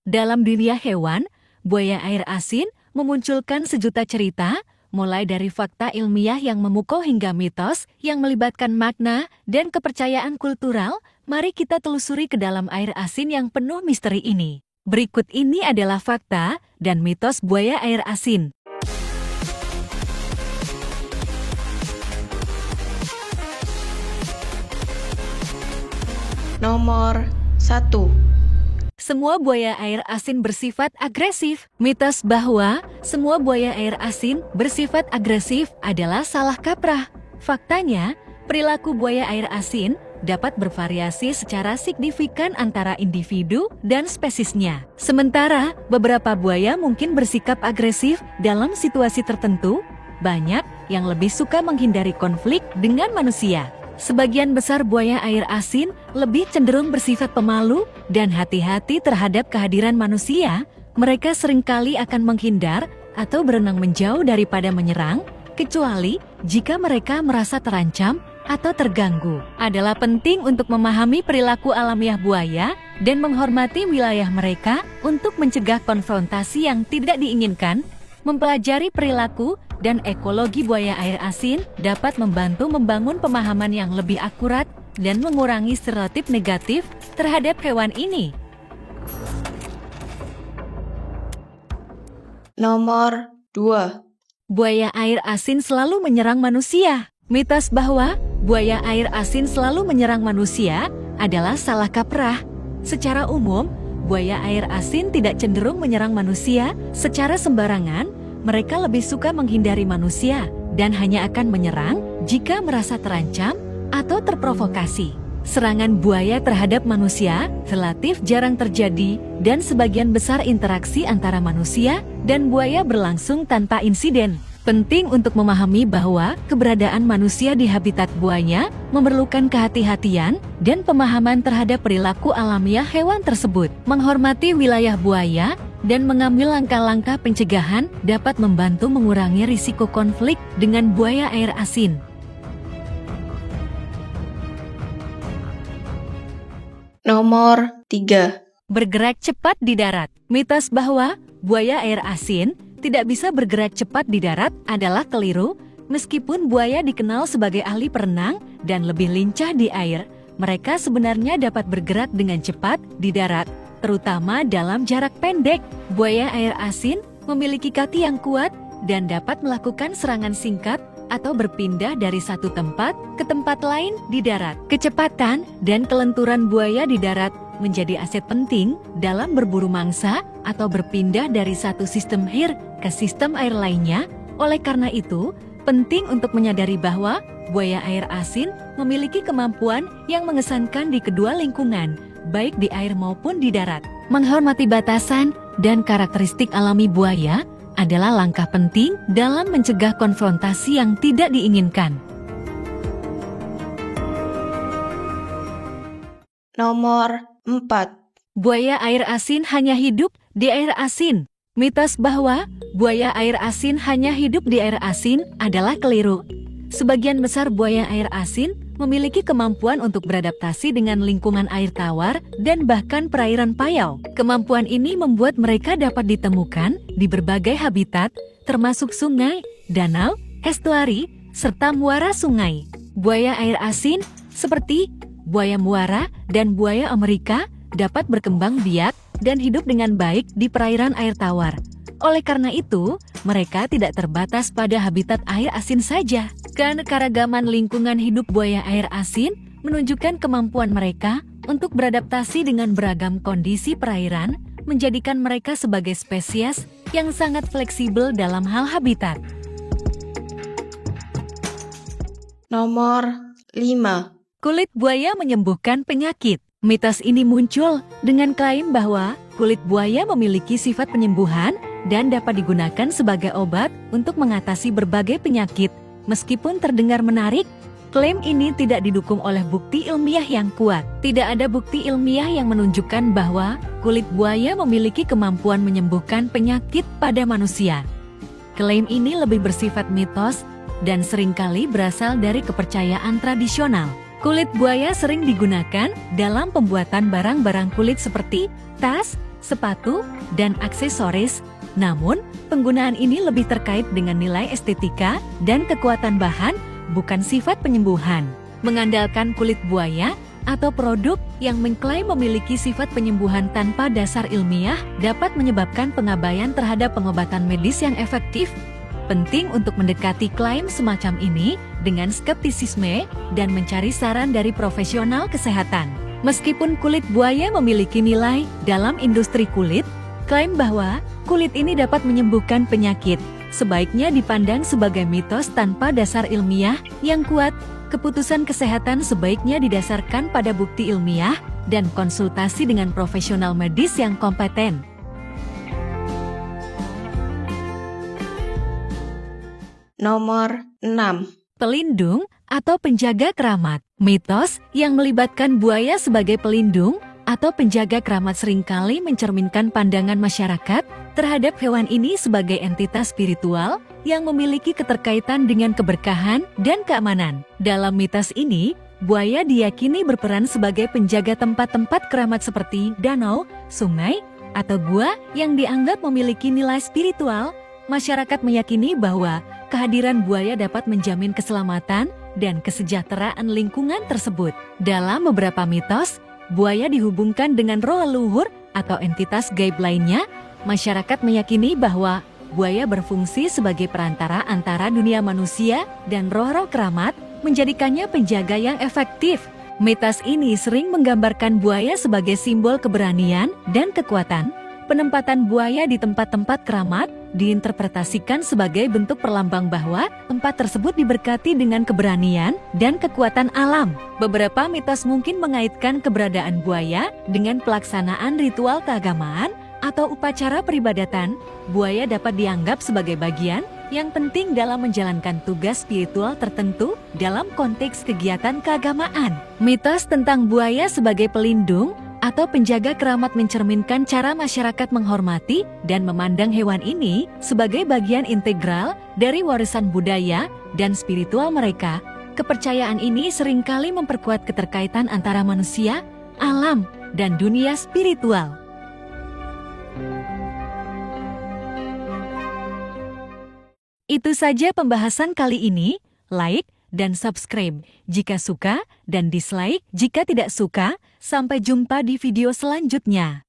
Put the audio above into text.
Dalam dunia hewan, buaya air asin memunculkan sejuta cerita, mulai dari fakta ilmiah yang memukau hingga mitos yang melibatkan makna dan kepercayaan kultural. Mari kita telusuri ke dalam air asin yang penuh misteri ini. Berikut ini adalah fakta dan mitos buaya air asin. Nomor 1. Semua buaya air asin bersifat agresif. Mitos bahwa semua buaya air asin bersifat agresif adalah salah kaprah. Faktanya, perilaku buaya air asin dapat bervariasi secara signifikan antara individu dan spesiesnya. Sementara, beberapa buaya mungkin bersikap agresif dalam situasi tertentu, banyak yang lebih suka menghindari konflik dengan manusia. Sebagian besar buaya air asin lebih cenderung bersifat pemalu dan hati-hati terhadap kehadiran manusia. Mereka seringkali akan menghindar atau berenang menjauh daripada menyerang, kecuali jika mereka merasa terancam atau terganggu. Adalah penting untuk memahami perilaku alamiah buaya dan menghormati wilayah mereka untuk mencegah konfrontasi yang tidak diinginkan. Mempelajari perilaku dan ekologi buaya air asin dapat membantu membangun pemahaman yang lebih akurat dan mengurangi stereotip negatif terhadap hewan ini. Nomor 2. Buaya air asin selalu menyerang manusia. Mitos bahwa buaya air asin selalu menyerang manusia adalah salah kaprah. Secara umum, buaya air asin tidak cenderung menyerang manusia secara sembarangan. Mereka lebih suka menghindari manusia dan hanya akan menyerang jika merasa terancam atau terprovokasi. Serangan buaya terhadap manusia relatif jarang terjadi dan sebagian besar interaksi antara manusia dan buaya berlangsung tanpa insiden. Penting untuk memahami bahwa keberadaan manusia di habitat buaya memerlukan kehati-hatian dan pemahaman terhadap perilaku alamiah hewan tersebut. Menghormati wilayah buaya dan mengambil langkah-langkah pencegahan dapat membantu mengurangi risiko konflik dengan buaya air asin. Nomor 3. Bergerak cepat di darat. Mitos bahwa buaya air asin tidak bisa bergerak cepat di darat adalah keliru. Meskipun buaya dikenal sebagai ahli berenang dan lebih lincah di air, mereka sebenarnya dapat bergerak dengan cepat di darat, terutama dalam jarak pendek. Buaya air asin memiliki kaki yang kuat dan dapat melakukan serangan singkat atau berpindah dari satu tempat ke tempat lain di darat. Kecepatan dan kelenturan buaya di darat menjadi aset penting dalam berburu mangsa atau berpindah dari satu sistem air ke sistem air lainnya. Oleh karena itu, penting untuk menyadari bahwa buaya air asin memiliki kemampuan yang mengesankan di kedua lingkungan, baik di air maupun di darat. Menghormati batasan dan karakteristik alami buaya adalah langkah penting dalam mencegah konfrontasi yang tidak diinginkan. Nomor 4. Buaya air asin hanya hidup di air asin. Mitos bahwa buaya air asin hanya hidup di air asin adalah keliru. Sebagian besar buaya air asin memiliki kemampuan untuk beradaptasi dengan lingkungan air tawar dan bahkan perairan payau. Kemampuan ini membuat mereka dapat ditemukan di berbagai habitat, termasuk sungai, danau, estuari, serta muara sungai. Buaya air asin seperti buaya muara dan buaya Amerika dapat berkembang biak dan hidup dengan baik di perairan air tawar. Oleh karena itu, mereka tidak terbatas pada habitat air asin saja. Keanekaragaman lingkungan hidup buaya air asin menunjukkan kemampuan mereka untuk beradaptasi dengan beragam kondisi perairan, menjadikan mereka sebagai spesies yang sangat fleksibel dalam hal habitat. Nomor 5. Kulit buaya menyembuhkan penyakit. Mitos ini muncul dengan klaim bahwa kulit buaya memiliki sifat penyembuhan dan dapat digunakan sebagai obat untuk mengatasi berbagai penyakit. Meskipun terdengar menarik, klaim ini tidak didukung oleh bukti ilmiah yang kuat. Tidak ada bukti ilmiah yang menunjukkan bahwa kulit buaya memiliki kemampuan menyembuhkan penyakit pada manusia. Klaim ini lebih bersifat mitos dan seringkali berasal dari kepercayaan tradisional. Kulit buaya sering digunakan dalam pembuatan barang-barang kulit seperti tas, sepatu, dan aksesoris. Namun, penggunaan ini lebih terkait dengan nilai estetika dan kekuatan bahan, bukan sifat penyembuhan. Mengandalkan kulit buaya atau produk yang mengklaim memiliki sifat penyembuhan tanpa dasar ilmiah dapat menyebabkan pengabaian terhadap pengobatan medis yang efektif. Penting untuk mendekati klaim semacam ini dengan skeptisisme dan mencari saran dari profesional kesehatan. Meskipun kulit buaya memiliki nilai dalam industri kulit, klaim bahwa kulit ini dapat menyembuhkan penyakit sebaiknya dipandang sebagai mitos tanpa dasar ilmiah yang kuat. Keputusan kesehatan sebaiknya didasarkan pada bukti ilmiah dan konsultasi dengan profesional medis yang kompeten. Nomor 6. Pelindung atau penjaga keramat. Mitos yang melibatkan buaya sebagai pelindung atau penjaga keramat seringkali mencerminkan pandangan masyarakat terhadap hewan ini sebagai entitas spiritual yang memiliki keterkaitan dengan keberkahan dan keamanan. Dalam mitos ini, buaya diyakini berperan sebagai penjaga tempat-tempat keramat seperti danau, sungai, atau gua yang dianggap memiliki nilai spiritual. Masyarakat meyakini bahwa kehadiran buaya dapat menjamin keselamatan dan kesejahteraan lingkungan tersebut. Dalam beberapa mitos, buaya dihubungkan dengan roh leluhur atau entitas gaib lainnya. Masyarakat meyakini bahwa buaya berfungsi sebagai perantara antara dunia manusia dan roh-roh keramat, menjadikannya penjaga yang efektif. Mitos ini sering menggambarkan buaya sebagai simbol keberanian dan kekuatan. Penempatan buaya di tempat-tempat keramat diinterpretasikan sebagai bentuk perlambang bahwa tempat tersebut diberkati dengan keberanian dan kekuatan alam. Beberapa mitos mungkin mengaitkan keberadaan buaya dengan pelaksanaan ritual keagamaan atau upacara peribadatan. Buaya dapat dianggap sebagai bagian yang penting dalam menjalankan tugas spiritual tertentu dalam konteks kegiatan keagamaan. Mitos tentang buaya sebagai pelindung atau penjaga keramat mencerminkan cara masyarakat menghormati dan memandang hewan ini sebagai bagian integral dari warisan budaya dan spiritual mereka. Kepercayaan ini seringkali memperkuat keterkaitan antara manusia, alam, dan dunia spiritual. Itu saja pembahasan kali ini. Like dan subscribe jika suka dan dislike jika tidak suka. Sampai jumpa di video selanjutnya.